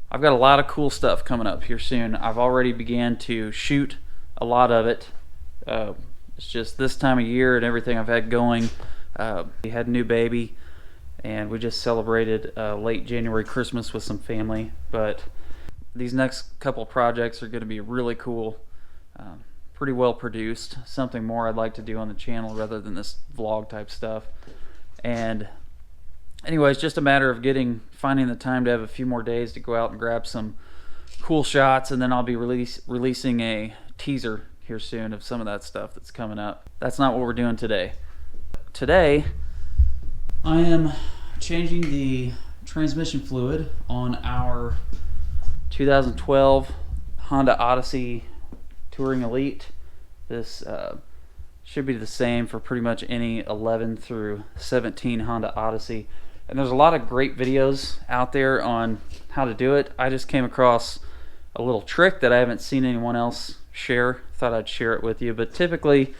I've got a lot of cool stuff coming up here soon. I've already began to shoot a lot of it. It's just this time of year and everything I've had going. We had a new baby, and we just celebrated late January Christmas with some family. But these next couple projects are going to be really cool, pretty well produced. Something more I'd like to do on the channel rather than this vlog type stuff. And anyway, it's just a matter of finding the time to have a few more days to go out and grab some cool shots, and then I'll be releasing a teaser here soon of some of that stuff that's coming up. That's not what we're doing today. Today, I am changing the transmission fluid on our 2012 Honda Odyssey Touring Elite. This should be the same for pretty much any 11 through 17 Honda Odyssey. And there's a lot of great videos out there on how to do it. I just came across a little trick that I haven't seen anyone else share. Thought I'd share it with you. But typically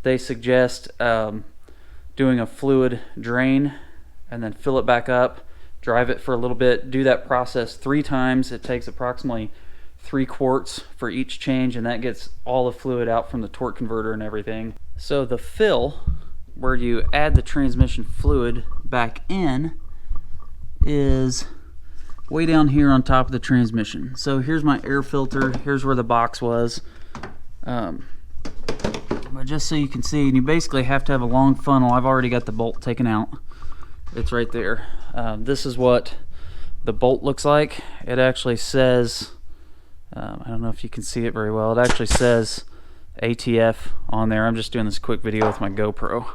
they suggest doing a fluid drain and then fill it back up, drive it for a little bit, do that process 3 times. It takes approximately 3 quarts for each change, and that gets all the fluid out from the torque converter and everything. So the fill, where you add the transmission fluid back in, is way down here on top of the transmission. So here's my air filter, here's where the box was. But just so you can see, and you basically have to have a long funnel. I've already got the bolt taken out. It's right there. This is what the bolt looks like. It actually says, I don't know if you can see it very well, it actually says ATF on there. I'm just doing this quick video with my GoPro.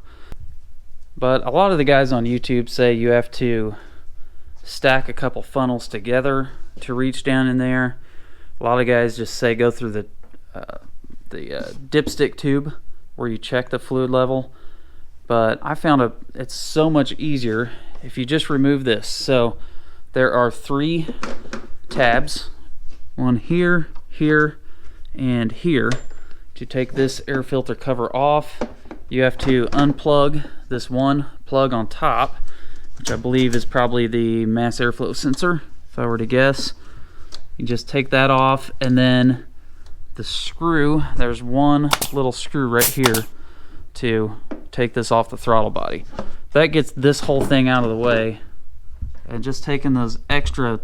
But a lot of the guys on YouTube say you have to stack a couple funnels together to reach down in there. A lot of guys just say go through the dipstick tube where you check the fluid level. But I found it's so much easier if you just remove this. So there are 3 tabs, one here, here, and here. To take this air filter cover off, you have to unplug this one plug on top, which I believe is probably the mass airflow sensor, if I were to guess. You just take that off, and then the screw, there's one little screw right here to take this off the throttle body. That gets this whole thing out of the way, and just taking those extra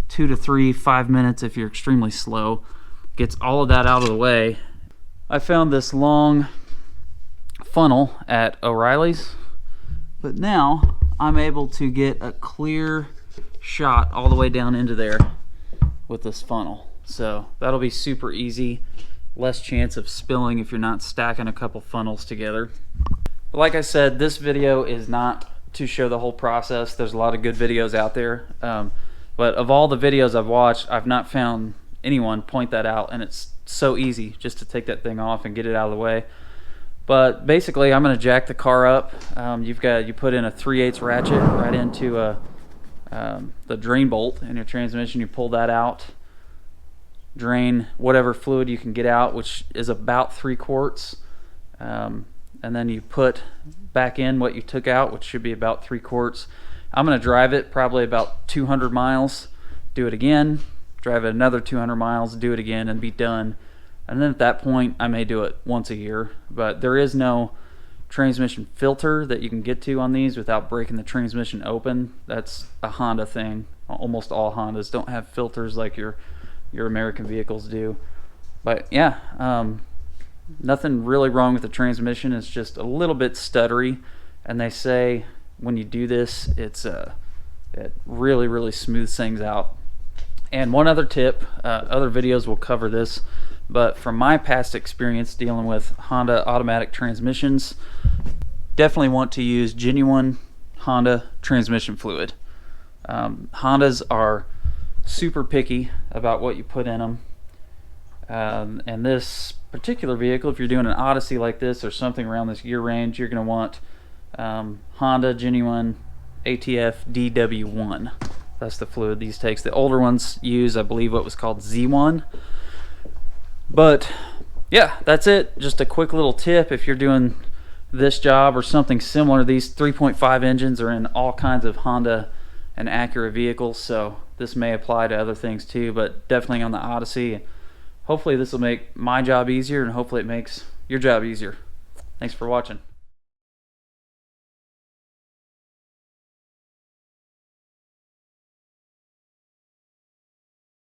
2 to 3, 5 minutes if you're extremely slow, gets all of that out of the way. I found this long funnel at O'Reilly's, but now I'm able to get a clear shot all the way down into there with this funnel. So that'll be super easy, less chance of spilling if you're not stacking a couple funnels together. But like I said, this video is not to show the whole process. There's a lot of good videos out there, but of all the videos I've watched, I've not found anyone point that out, and it's so easy just to take that thing off and get it out of the way. But basically, I'm going to jack the car up. You put in a 3/8 ratchet right into the drain bolt in your transmission. You pull that out, drain whatever fluid you can get out, which is about 3 quarts, and then you put back in what you took out, which should be about 3 quarts. I'm going to drive it probably about 200 miles, do it again, drive it another 200 miles, do it again, and be done. And then at that point, I may do it once a year. But there is no transmission filter that you can get to on these without breaking the transmission open. That's a Honda thing. Almost all Hondas don't have filters like your American vehicles do. But yeah, nothing really wrong with the transmission. It's just a little bit stuttery, and they say when you do this, it really smooths things out. And one other tip, other videos will cover this, but from my past experience dealing with Honda automatic transmissions, definitely want to use genuine Honda transmission fluid. Hondas are super picky about what you put in them, and this particular vehicle, if you're doing an Odyssey like this or something around this year range, you're going to want Honda genuine ATF DW1. That's the fluid these takes. The older ones use, I believe, what was called Z1. But yeah, that's it. Just a quick little tip if you're doing this job or something similar. These 3.5 engines are in all kinds of Honda an Acura vehicle, so this may apply to other things too, but definitely on the Odyssey. Hopefully this will make my job easier, and hopefully it makes your job easier. Thanks for watching.